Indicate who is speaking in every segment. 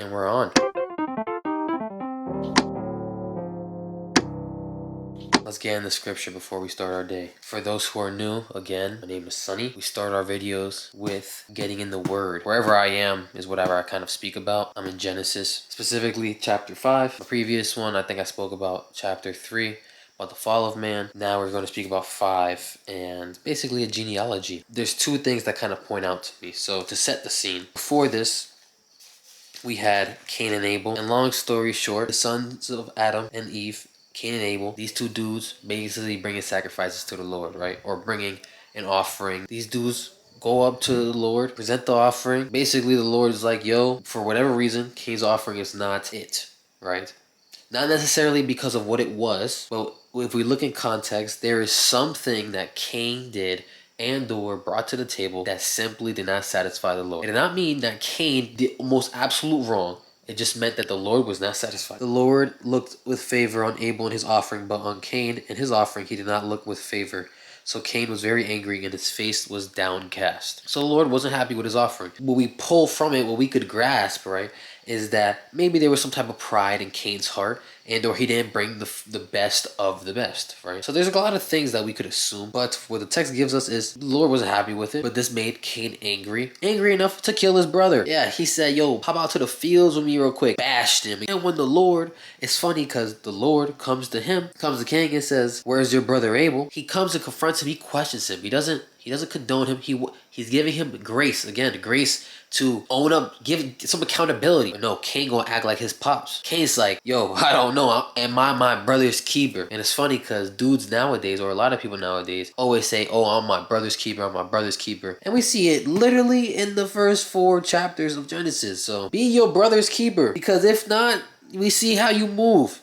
Speaker 1: And we're on. Let's get in the scripture before we start our day. For those who are new, again, my name is Sunny. We start our videos with getting in the Word. Wherever I am is whatever I kind of speak about. I'm in Genesis, specifically chapter 5. The previous one, I think I spoke about chapter 3, about the fall of man. Now we're going to speak about 5 and basically a genealogy. There's two things that kind of point out to me. So to set the scene, before this, we had Cain and Abel. And long story short, the sons of Adam and Eve, Cain and Abel, these two dudes basically bringing sacrifices to the Lord, right? Or bringing an offering. These dudes go up to the Lord, present the offering. Basically, the Lord is like, yo, for whatever reason, Cain's offering is not it, right? Not necessarily because of what it was, but if we look in context, there is something that Cain did and or brought to the table that simply did not satisfy the Lord. It did not mean that Cain did most absolute wrong. It just meant that the Lord was not satisfied. The Lord looked with favor on Abel and his offering, but on Cain and his offering he did not look with favor. So Cain was very angry and his face was downcast. So the Lord wasn't happy with his offering. What we pull from it, what we could grasp, right, is that maybe there was some type of pride in Cain's heart, and or he didn't bring the best of the best, right? So there's a lot of things that we could assume, but what the text gives us is the Lord wasn't happy with it, but this made Cain angry enough to kill his brother. Yeah, he said, yo, hop out to the fields with me real quick. Bashed him. And when the Lord, it's funny because the Lord comes to Cain and says, where's your brother Abel? He comes and confronts him. He questions him. He doesn't condone him. He's giving him grace. Again, grace to own up, give some accountability. But no, Cain gonna act like his pops. Cain's like, yo, I don't know. Am I my brother's keeper? And it's funny because dudes nowadays, or a lot of people nowadays, always say, oh, I'm my brother's keeper. I'm my brother's keeper. And we see it literally in the first 4 chapters of Genesis. So be your brother's keeper. Because if not, we see how you move.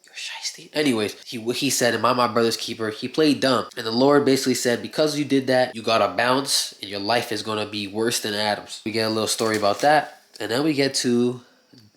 Speaker 1: Anyways, he said, am I my brother's keeper? He played dumb. And the Lord basically said, because you did that, you gotta bounce and your life is gonna be worse than Adam's. We get a little story about that. And then we get to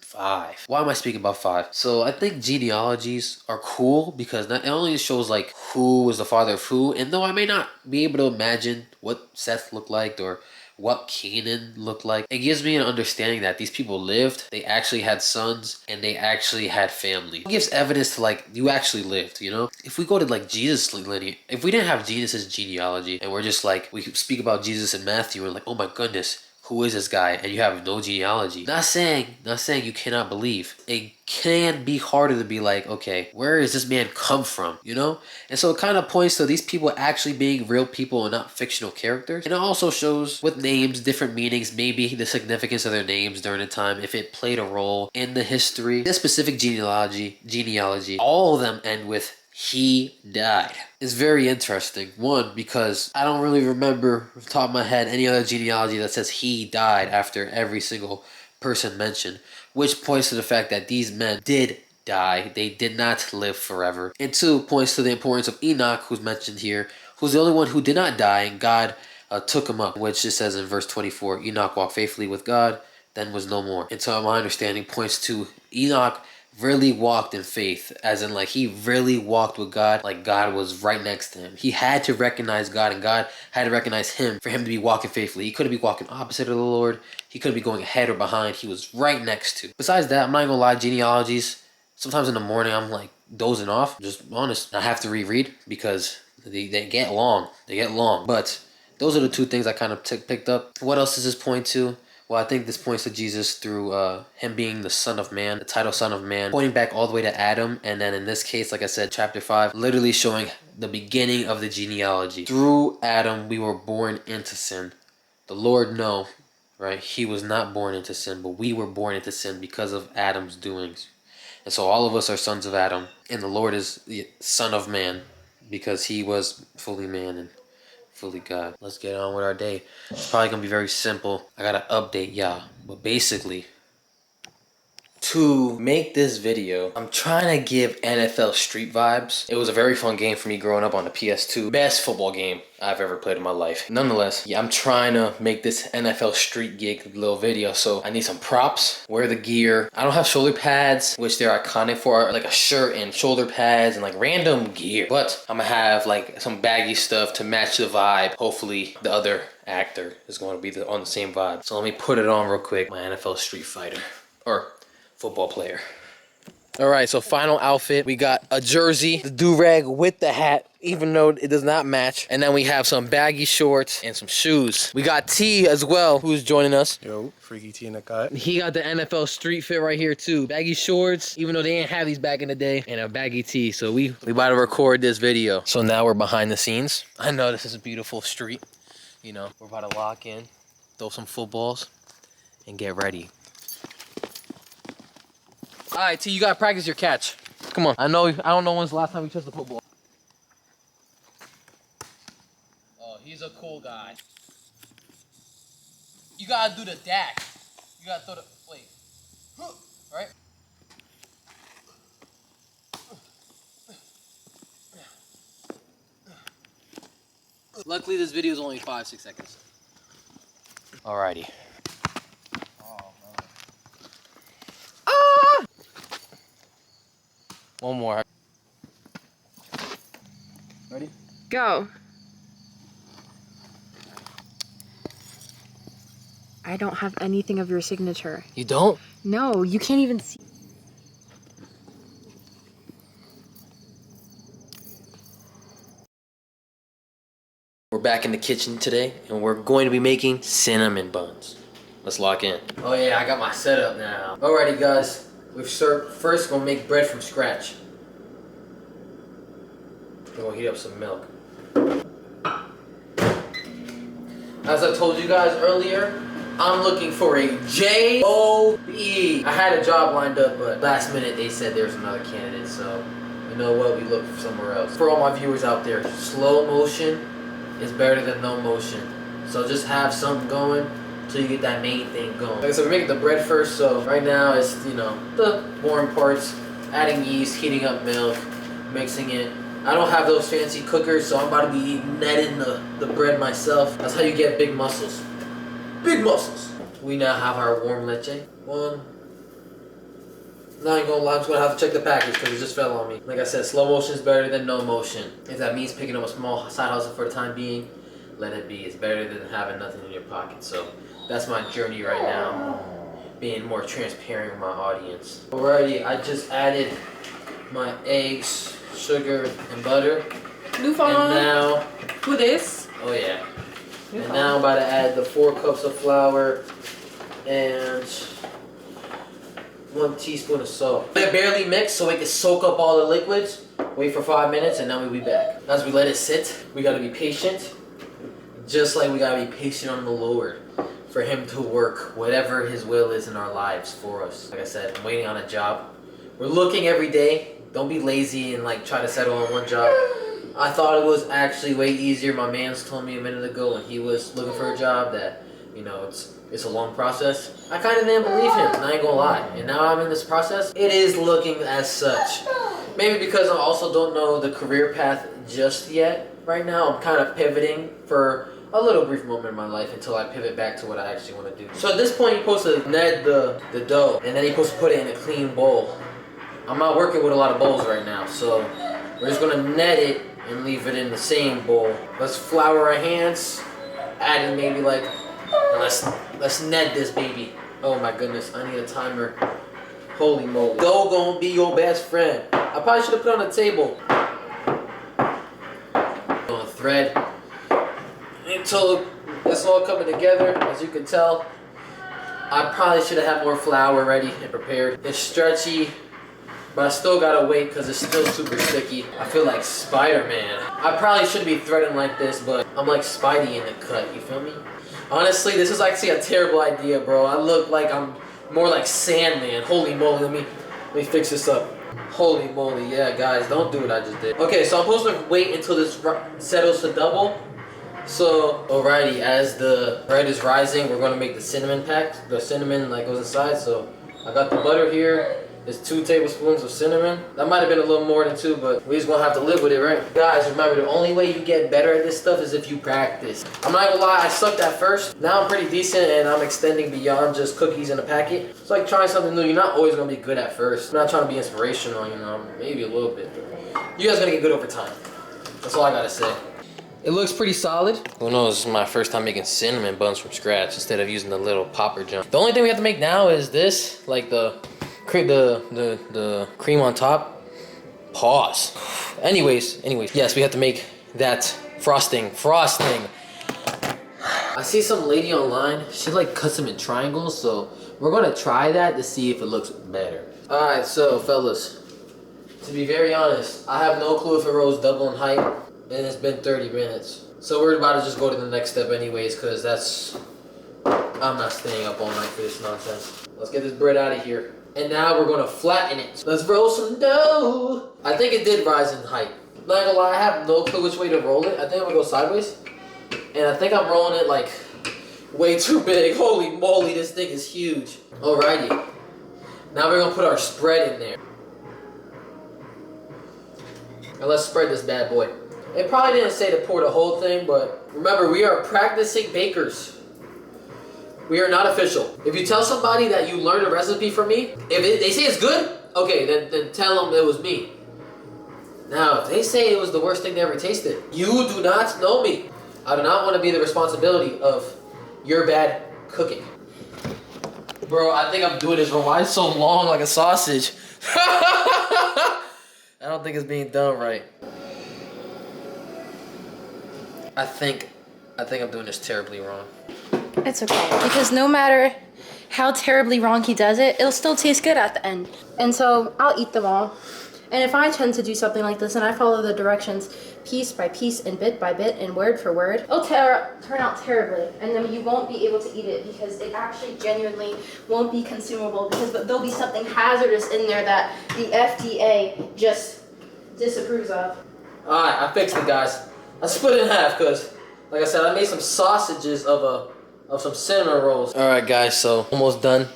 Speaker 1: 5. Why am I speaking about 5? So I think genealogies are cool because not only it shows like who was the father of who, and though I may not be able to imagine what Seth looked like or what Canaan looked like, it gives me an understanding that these people lived, they actually had sons, and they actually had family. It gives evidence to like, you actually lived, you know? If we go to like Jesus lineage, if we didn't have Jesus' genealogy, and we're just like, we speak about Jesus in Matthew, and like, oh my goodness, who is this guy? And you have no genealogy. Not saying you cannot believe. It can be harder to be like, okay, where does this man come from? You know? And so it kind of points to these people actually being real people and not fictional characters. And it also shows with names, different meanings, maybe the significance of their names during the time, if it played a role in the history. This specific genealogy, all of them end with he died. It's very interesting. One, because I don't really remember off the top of my head any other genealogy that says he died after every single person mentioned, which points to the fact that these men did die. They did not live forever. And 2, points to the importance of Enoch, who's mentioned here, who's the only one who did not die, and God took him up, which it says in verse 24, Enoch walked faithfully with God, then was no more. And so my understanding points to Enoch really walked in faith, as in like he really walked with God, like God was right next to him. He had to recognize God and God had to recognize him for him to be walking faithfully. He couldn't be walking opposite of the Lord. He couldn't be going ahead or behind. He was right next to. Besides that, I'm not gonna lie, genealogies, sometimes in the morning I'm like dozing off, just honest. I have to reread because they get long. They get long. But those are the 2 things I kind of picked up. What else does this point to? Well, I think this points to Jesus through him being the Son of Man, the title Son of Man, pointing back all the way to Adam. And then in this case, like I said, chapter 5, literally showing the beginning of the genealogy. Through Adam, we were born into sin. The Lord, no, right? He was not born into sin, but we were born into sin because of Adam's doings. And so all of us are sons of Adam. And the Lord is the Son of Man because he was fully man and fully God. Let's get on with our day. It's probably gonna be very simple. I gotta update y'all, but basically, to make this video, I'm trying to give NFL Street vibes. It was a very fun game for me growing up on the PS2. Best football game I've ever played in my life. Nonetheless, yeah, I'm trying to make this NFL Street gig little video, so I need some props, wear the gear. I don't have shoulder pads, which they're iconic for, like a shirt and shoulder pads and like random gear. But I'm gonna have like some baggy stuff to match the vibe. Hopefully the other actor is going to be on the same vibe. So let me put it on real quick. My NFL Street Fighter. Or football player. All right, so final outfit. We got a jersey, the do-rag with the hat, even though it does not match. And then we have some baggy shorts and some shoes. We got T as well, who's joining us.
Speaker 2: Yo, Freaky T in the cut.
Speaker 1: He got the NFL street fit right here too. Baggy shorts, even though they didn't have these back in the day, and a baggy tee. So we about to record this video. So now we're behind the scenes. I know this is a beautiful street. You know, we're about to lock in, throw some footballs, and get ready. All right, T, you gotta practice your catch. Come on. I don't know when's the last time you touched the football. Oh, he's a cool guy. You gotta do the dash. You gotta throw the, wait. Right? Luckily, this video is only 5-6 seconds. Alrighty. One more. Ready?
Speaker 3: Go. I don't have anything of your signature.
Speaker 1: You don't?
Speaker 3: No, you can't even see.
Speaker 1: We're back in the kitchen today, and we're going to be making cinnamon buns. Let's lock in. Oh yeah, I got my setup now. Alrighty guys, first gonna make bread from scratch. We're gonna heat up some milk. As I told you guys earlier, I'm looking for a J-O-B. I had a job lined up, but last minute they said there's another candidate, so you know what, we look somewhere else. For all my viewers out there, slow motion is better than no motion. So just have something going till you get that main thing going. Okay, so we're making the bread first, so right now it's, you know, the boring parts, adding yeast, heating up milk, mixing it. I don't have those fancy cookers, so I'm about to be netting the bread myself. That's how you get big muscles. Big muscles! We now have our warm leche. Not even gonna lie, I'm just gonna have to check the package because it just fell on me. Like I said, slow motion is better than no motion. If that means picking up a small side hustle for the time being, let it be. It's better than having nothing in your pocket. So that's my journey right now, being more transparent with my audience. Alrighty, I just added my eggs, sugar, and butter.
Speaker 3: New phone.
Speaker 1: And now,
Speaker 3: Who this?
Speaker 1: oh yeah. And now I'm about to add the 4 cups of flour and 1 teaspoon of salt. Let it barely mix so it can soak up all the liquids. Wait for 5 minutes and then we'll be back. As we let it sit, we gotta be patient. Just like we gotta be patient on the Lord for Him to work whatever His will is in our lives for us. Like I said, I'm waiting on a job. We're looking every day. Don't be lazy and like try to settle on one job. I thought it was actually way easier. My man's told me a minute ago when he was looking for a job that, you know, it's a long process. I kind of didn't believe him, and I ain't gonna lie. And now I'm in this process. It is looking as such. Maybe because I also don't know the career path just yet. Right now, I'm kind of pivoting for a little brief moment in my life until I pivot back to what I actually want to do. So at this point, you're supposed to net the dough, and then you're supposed to put it in a clean bowl. I'm not working with a lot of bowls right now, so we're just gonna net it and leave it in the same bowl. Let's flour our hands, add in maybe like, let's net this baby. Oh my goodness, I need a timer. Holy moly. Dough gonna be your best friend. I probably should have put it on the table. Gonna thread until it's all coming together. As you can tell, I probably should have had more flour ready and prepared. It's stretchy, but I still gotta wait because it's still super sticky. I feel like Spider-Man. I probably shouldn't be threading like this, but I'm like Spidey in the cut, you feel me? Honestly, this is actually a terrible idea, bro. I look like I'm more like Sandman. Holy moly, let me fix this up. Holy moly, yeah, guys, don't do what I just did. Okay, so I'm supposed to wait until this settles to double. So, alrighty, as the bread is rising, we're gonna make the cinnamon pack. The cinnamon like goes inside, so I got the butter here. There's 2 tablespoons of cinnamon. That might have been a little more than 2, but we just gonna have to live with it, right? Guys, remember, the only way you get better at this stuff is if you practice. I'm not gonna lie, I sucked at first. Now I'm pretty decent, and I'm extending beyond just cookies in a packet. It's like trying something new. You're not always gonna be good at first. I'm not trying to be inspirational, you know, maybe a little bit. You guys are gonna get good over time. That's all I gotta say. It looks pretty solid. Who knows, this is my first time making cinnamon buns from scratch instead of using the little popper jump. The only thing we have to make now is this, like the the cream on top. Pause. Anyways, yes, we have to make that frosting. I see some lady online. She like cuts them in triangles, so we're gonna try that to see if it looks better. All right, so fellas, to be very honest, I have no clue if it rose double in height, and it's been 30 minutes. So we're about to just go to the next step anyways, because I'm not staying up all night for this nonsense. Let's get this bread out of here. And now we're gonna flatten it. Let's roll some dough. I think it did rise in height. Not gonna lie, I have no clue which way to roll it. I think I'm gonna go sideways. And I think I'm rolling it like way too big. Holy moly, this thing is huge. Alrighty. Now we're gonna put our spread in there. And let's spread this bad boy. It probably didn't say to pour the whole thing, but remember, we are practicing bakers. We are not official. If you tell somebody that you learned a recipe from me, if they say it's good, okay, then tell them it was me. Now, if they say it was the worst thing they ever tasted, you do not know me. I do not want to be the responsibility of your bad cooking. Bro, I think I'm doing this wrong. Why is it so long like a sausage? I don't think it's being done right. I think I'm doing this terribly wrong.
Speaker 3: It's okay. Because no matter how terribly wrong he does it, it'll still taste good at the end. And so I'll eat them all. And if I tend to do something like this and I follow the directions piece by piece and bit by bit and word for word, it'll turn out terribly. And then you won't be able to eat it because it actually genuinely won't be consumable because there'll be something hazardous in there that the FDA just disapproves of.
Speaker 1: Alright, I fixed it, guys. I split it in half because, like I said, I made some sausages of some cinnamon rolls. Alright, guys, so almost done.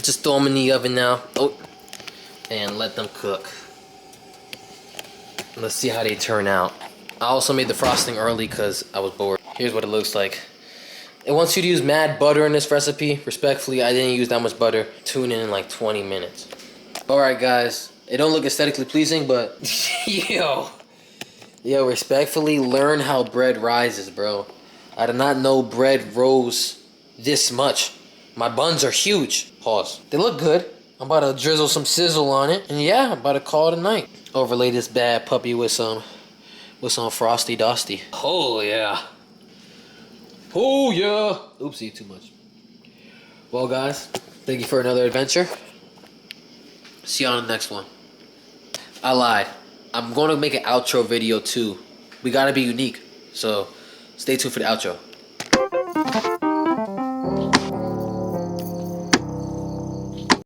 Speaker 1: Just throw them in the oven now. Oh, and let them cook. Let's see how they turn out. I also made the frosting early because I was bored. Here's what it looks like. It wants you to use mad butter in this recipe. Respectfully, I didn't use that much butter. Tune in like 20 minutes. Alright, guys. It don't look aesthetically pleasing, but yo, respectfully, learn how bread rises, bro. I did not know bread rose this much. My buns are huge. Pause. They look good. I'm about to drizzle some sizzle on it. And yeah, I'm about to call it a night. Overlay this bad puppy with some frosty dosty. Oh yeah. Oh yeah. Oopsie, too much. Well guys, thank you for another adventure. See you on the next one. I lied. I'm going to make an outro video too. We gotta be unique. So stay tuned for the outro.